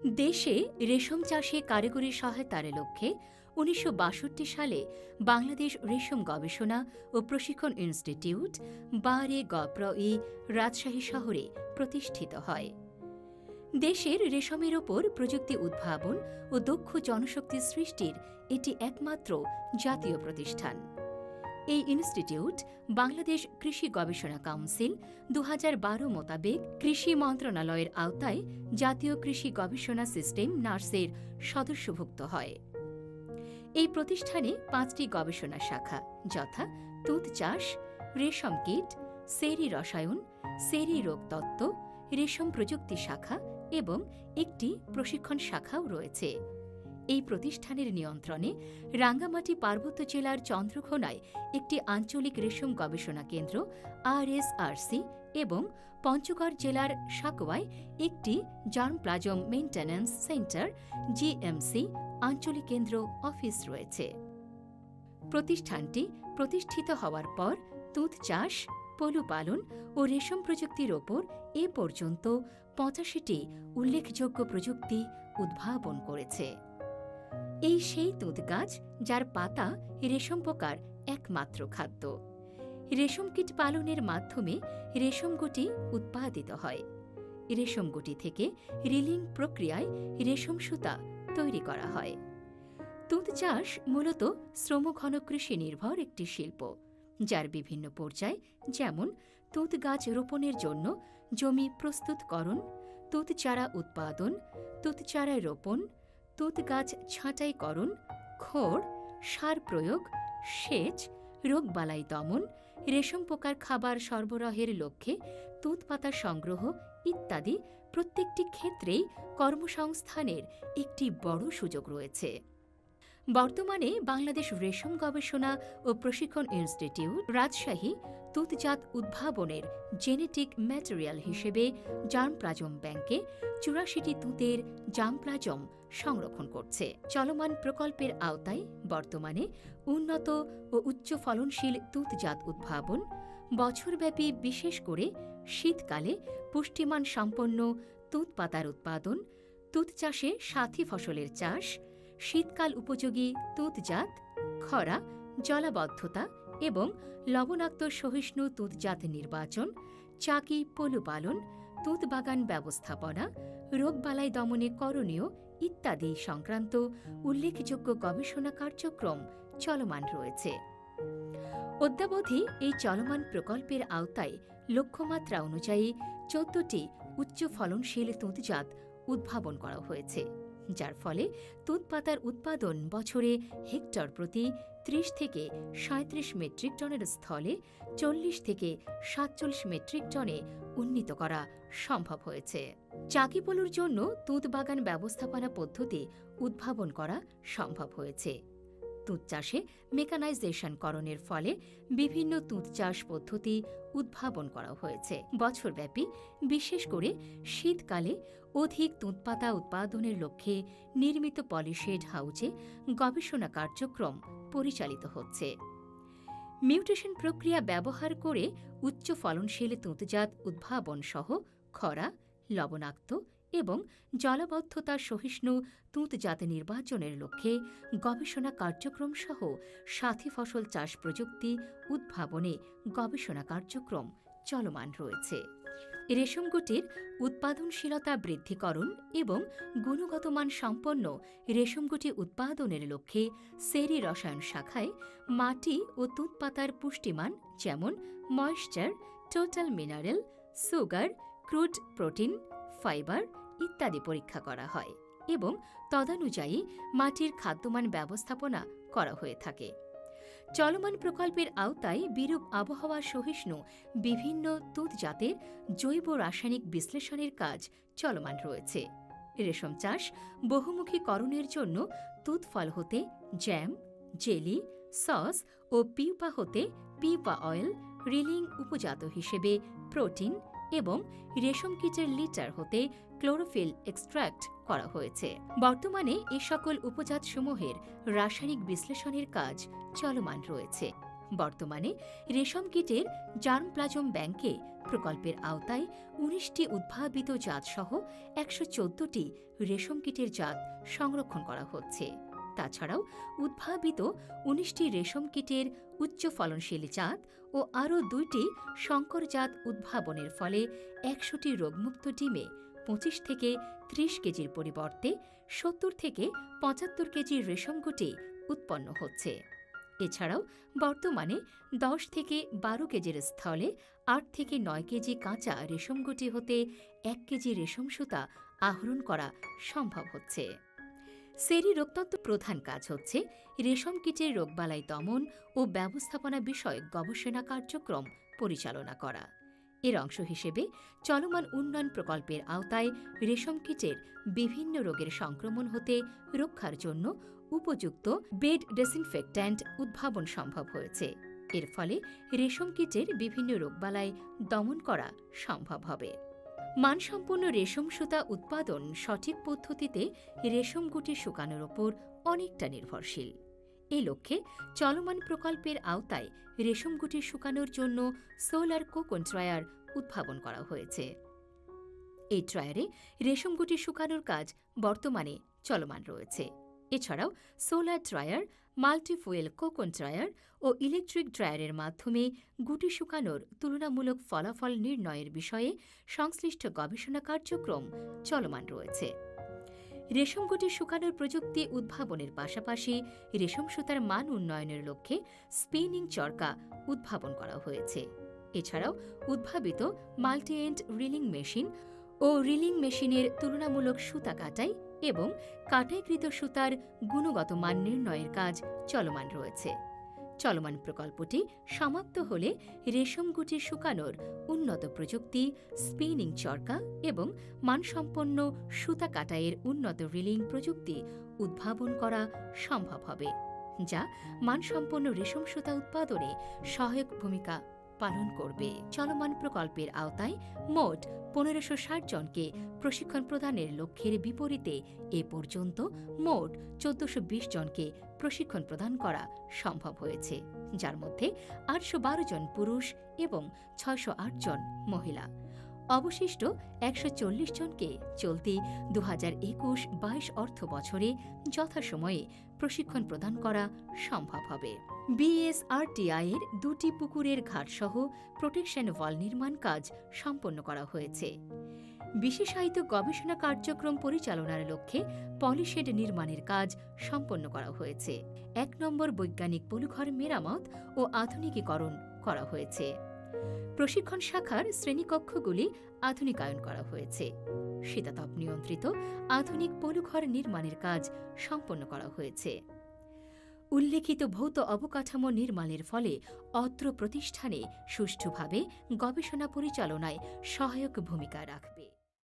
দেশে রেশম চাষে কারিগরি সহায়তার লক্ষ্যে ১৯৬২ সালে বাংলাদেশ রেশম গবেষণা ও প্রশিক্ষণ ইনস্টিটিউট বারেগপ্রই রাজশাহী শহরে প্রতিষ্ঠিত হয়। দেশের রেশমের ওপর প্রযুক্তি উদ্ভাবন ও দক্ষ জনশক্তি সৃষ্টির এটি একমাত্র জাতীয় প্রতিষ্ঠান। এই ইনস্টিটিউট বাংলাদেশ কৃষি গবেষণা কাউন্সিল ২০১২ মোতাবেক কৃষি মন্ত্রণালয়ের আওতায় জাতীয় কৃষি গবেষণা সিস্টেম নার্সের সদস্যভুক্ত হয়। এই প্রতিষ্ঠানে ৫টি গবেষণা শাখা যথা তুঁত চাষ, রেশম কীট, সেরি রসায়ন, সেরি রোগতত্ত্ব, রেশম প্রযুক্তি শাখা এবং একটি প্রশিক্ষণ শাখাও রয়েছে। এই প্রতিষ্ঠানের নিয়ন্ত্রণে রাঙ্গামাটি পার্বত্য জেলার চন্দ্রঘোনায় একটি আঞ্চলিক রেশম গবেষণা কেন্দ্র RSRC এবং পঞ্চগড় জেলার সাকোয়ায় একটি জার্মপ্লাজম মেইনটেন্যান্স সেন্টার GMC আঞ্চলিক কেন্দ্র অফিস রয়েছে। প্রতিষ্ঠানটি প্রতিষ্ঠিত হওয়ার পর তুঁত চাষ, পলু পালন ও রেশম প্রযুক্তির ওপর এ পর্যন্ত ৮৫টি উল্লেখযোগ্য প্রযুক্তি উদ্ভাবন করেছে। এই সেই তুঁত গাছ যার পাতা রেশম পোকার একমাত্র খাদ্য। রেশম কীট পালনের মাধ্যমে রেশম গুটি উৎপাদিত হয়। রেশম গুটি থেকে রিলিং প্রক্রিয়ায় রেশম সুতা তৈরি করা হয়। তুঁত চাষ মূলত শ্রমঘন কৃষি নির্ভর একটি শিল্প, যার বিভিন্ন পর্যায় যেমন তুঁত গাছ রোপণের জন্য জমি প্রস্তুতকরণ, তুঁত চারা উৎপাদন, তুঁত চারা রোপণ, তুঁত গাছ ছাঁটাইকরণ, খড়, সার প্রয়োগ, সেচ, রোগবালাই দমন, রেশম পোকার খাবার সরবরাহের লক্ষ্যে তুঁত পাতা সংগ্রহ ইত্যাদি প্রত্যেকটি ক্ষেত্রেই কর্মসংস্থানের একটি বড় সুযোগ রয়েছে। বর্তমানে বাংলাদেশ রেশম গবেষণা ও প্রশিক্ষণ ইনস্টিটিউট রাজশাহী তুঁতজাত উদ্ভাবনের জেনেটিক ম্যাটেরিয়াল হিসেবে জার্মপ্লাজম ব্যাংকে ৮৪টি তুঁতের জার্মপ্লাজম সংরক্ষণ করছে। চলমান প্রকল্পের আওতায় বর্তমানে উন্নত ও উচ্চ ফলনশীল তুঁতজাত উদ্ভাবন, বছরব্যাপী বিশেষ করে শীতকালে পুষ্টিমান সম্পন্ন তুঁত পাতার উৎপাদন, তুঁত চাষে সাথী ফসলের চাষ, শীতকাল উপযোগী তুঁতজাত, খরা, জলাবদ্ধতা এবং লবণাক্ত সহিষ্ণু তুঁতজাত নির্বাচন, চাকি পলু পালন, তুঁত বাগান ব্যবস্থাপনা, রোগবালাই দমনে করণীয় ইত্যাদি সংক্রান্ত উল্লেখযোগ্য গবেষণা কার্যক্রম চলমান রয়েছে। অদ্যাবধি এই চলমান প্রকল্পের আওতায় লক্ষ্যমাত্রা অনুযায়ী ১৪টি উচ্চ ফলনশীল তুঁতজাত উদ্ভাবন করা হয়েছে, যার ফলে তুঁত পাতার উৎপাদন বছরে হেক্টর প্রতি ৩০ থেকে ৩৭ মেট্রিক টনের স্থলে ৪০ থেকে ৪৭ মেট্রিক টনে উন্নীত করা সম্ভব হয়েছে। চাকি পলুর জন্য তুঁত বাগান ব্যবস্থাপনা পদ্ধতি উদ্ভাবন করা সম্ভব হয়েছে। তুঁত চাষে মেকানাইজেশনকরণের ফলে বিভিন্ন তুঁত চাষ পদ্ধতি উদ্ভাবন করা হয়েছে। বছরব্যাপী বিশেষ করে শীতকালে অধিক তুঁতপাতা উৎপাদনের লক্ষ্যে নির্মিত পলিশেড হাউজে গবেষণা কার্যক্রম পরিচালিত হচ্ছে। মিউটেশন প্রক্রিয়া ব্যবহার করে উচ্চ ফলনশীল তুঁতজাত উদ্ভাবন সহ খরা, লবণাক্ত এবং জলাবদ্ধতা সহিষ্ণু তুঁতজাত নির্বাচনের লক্ষ্যে গবেষণা কার্যক্রম সহ সাথী ফসল চাষ প্রযুক্তি উদ্ভাবনে গবেষণা কার্যক্রম চলমান রয়েছে। রেশম গুটির উৎপাদনশীলতা বৃদ্ধিকরণ এবং গুণগত মান সম্পন্ন রেশম গুটি উৎপাদনের লক্ষ্যে সেরি রসায়ন শাখায় মাটি ও তুঁত পাতার পুষ্টিমান যেমন moisture, total mineral, sugar, crude protein, fibre ইত্যাদি পরীক্ষা করা হয় এবং তদানুযায়ী মাটির খাদ্যমান ব্যবস্থাপনা করা হয়ে থাকে। চলমান প্রকল্পের আওতায় বিরূপ আবহাওয়া সহিষ্ণু বিভিন্ন তুঁত জাতের জৈব রাসায়নিক বিশ্লেষণের কাজ চলমান রয়েছে। রেশম চাষ বহুমুখীকরণের জন্য তুঁত ফল হতে জ্যাম, জেলি, সস ও পিউপা হতে পিউপা অয়েল, রিলিং উপজাত হিসেবে প্রোটিন এবং রেশম কীটের লিটার হতে ক্লোরোফিল এক্সট্র্যাক্ট করা হয়েছে। বর্তমানে এ সকল উপজাতসমূহের রাসায়নিক বিশ্লেষণের কাজ চলমান রয়েছে। বর্তমানে রেশম কীটের জার্মপ্লাজম ব্যাংকে প্রকল্পের আওতায় ১৯টি উদ্ভাবিত জাতসহ ১১৪টি রেশম কীটের জাত সংরক্ষণ করা হচ্ছে। তাছাড়াও উদ্ভাবিত ১৯টি রেশম কীটের উচ্চ ফলনশীল জাত ও আরও ২টি সংকর জাত উদ্ভাবনের ফলে ১০০টি রোগমুক্ত ডিমে ২৫ থেকে ৩০ কেজির পরিবর্তে ৭০ থেকে ৭৫ কেজির রেশম গুটি উৎপন্ন হচ্ছে। এছাড়াও বর্তমানে ১০ থেকে ১২ কেজির স্থলে ৮ থেকে ৯ কেজি কাঁচা রেশম গুটি হতে ১ কেজি রেশম সুতা আহরণ করা সম্ভব হচ্ছে। সেরি রোগতত্ত্ব প্রধান কাজ হচ্ছে রেশম কীটের রোগবালাই দমন ও ব্যবস্থাপনা বিষয়ক গবেষণা কার্যক্রম পরিচালনা করা। এর অংশ হিসেবে চলমান উন্নয়ন প্রকল্পের আওতায় রেশম কীটের বিভিন্ন রোগের সংক্রমণ হতে রক্ষার জন্য উপযুক্ত বেড ডিসইনফেক্ট্যান্ট উদ্ভাবন সম্ভব হয়েছে। এর ফলে রেশম কীটের বিভিন্ন রোগবালাই দমন করা সম্ভব হবে। মানসম্পন্ন রেশম সুতা উৎপাদন সঠিক পদ্ধতিতে রেশম গুটি শুকানোর ওপর অনেকটা নির্ভরশীল। এ লক্ষ্যে চলমান প্রকল্পের আওতায় রেশম গুটি শুকানোর জন্য সোলার কোকন ড্রায়ার উদ্ভাবন করা হয়েছে। এই ড্রায়ারে রেশম গুটি শুকানোর কাজ বর্তমানে চলমান রয়েছে। এছাড়াও সোলার ড্রায়ার, মাল্টিফুয়েল কোকন ড্রায়ার ও ইলেকট্রিক ড্রায়ারের মাধ্যমে গুটি শুকানোর তুলনামূলক ফলাফল নির্ণয়ের বিষয়ে সংশ্লিষ্ট গবেষণা কার্যক্রম চলমান রয়েছে। রেশম গুটি শুকানোর প্রযুক্তি উদ্ভাবনের পাশাপাশি রেশম সুতার মান উন্নয়নের লক্ষ্যে স্পিনিং চরকা উদ্ভাবন করা হয়েছে। এছাড়াও উদ্ভাবিত মাল্টি এন্ড রিলিং মেশিন ও রিলিং মেশিনের তুলনামূলক সুতা কাটাই এবং কাটাইকৃত সুতার গুণগত মান নির্ণয়ের কাজ চলমান রয়েছে। চলমান প্রকল্পটি সমাপ্ত হলে রেশম গুটি শুকানোর উন্নত প্রযুক্তি, স্পিনিং চরকা এবং মানসম্পন্ন সুতা কাটাইয়ের উন্নত রিলিং প্রযুক্তি উদ্ভাবন করা সম্ভব হবে, যা মানসম্পন্ন রেশম সুতা উৎপাদনে সহায়ক ভূমিকা পালন করবে। চলমান প্রকল্পের আওতায় মোট ১৫৬০ জনকে প্রশিক্ষণ প্রদানের লক্ষ্যের বিপরীতে এ পর্যন্ত মোট ১৪২০ জনকে প্রশিক্ষণ প্রদান করা সম্ভব হয়েছে, যার মধ্যে ৮১২ জন পুরুষ এবং ৬০৮ জন মহিলা। অবশিষ্ট ১৪০ জনকে চলতি ২০২১-২২ অর্থ বছরে যথাসময়ে প্রশিক্ষণ প্রদান করা সম্ভব হবে। বিএসআরটিআই এর ২টি পুকুরের ঘাটসহ প্রোটেকশন ওয়াল নির্মাণ কাজ সম্পন্ন করা হয়েছে। বিশেষায়িত গবেষণা কার্যক্রম পরিচালনার লক্ষ্যে পলিশেড নির্মাণের কাজ সম্পন্ন করা হয়েছে। ১ নম্বর বৈজ্ঞানিক পলুঘর মেরামত ও আধুনিকীকরণ করা হয়েছে। প্রশিক্ষণ শাখার শ্রেণীকক্ষগুলি আধুনিকায়ন করা হয়েছে। শীতাতপ নিয়ন্ত্রিত আধুনিক পলুঘর নির্মাণের কাজ সম্পন্ন করা হয়েছে। উল্লেখিত ভৌত অবকাঠামো নির্মাণের ফলে অত্র প্রতিষ্ঠানে সুষ্ঠুভাবে গবেষণা পরিচালনায় সহায়ক ভূমিকা রাখবে।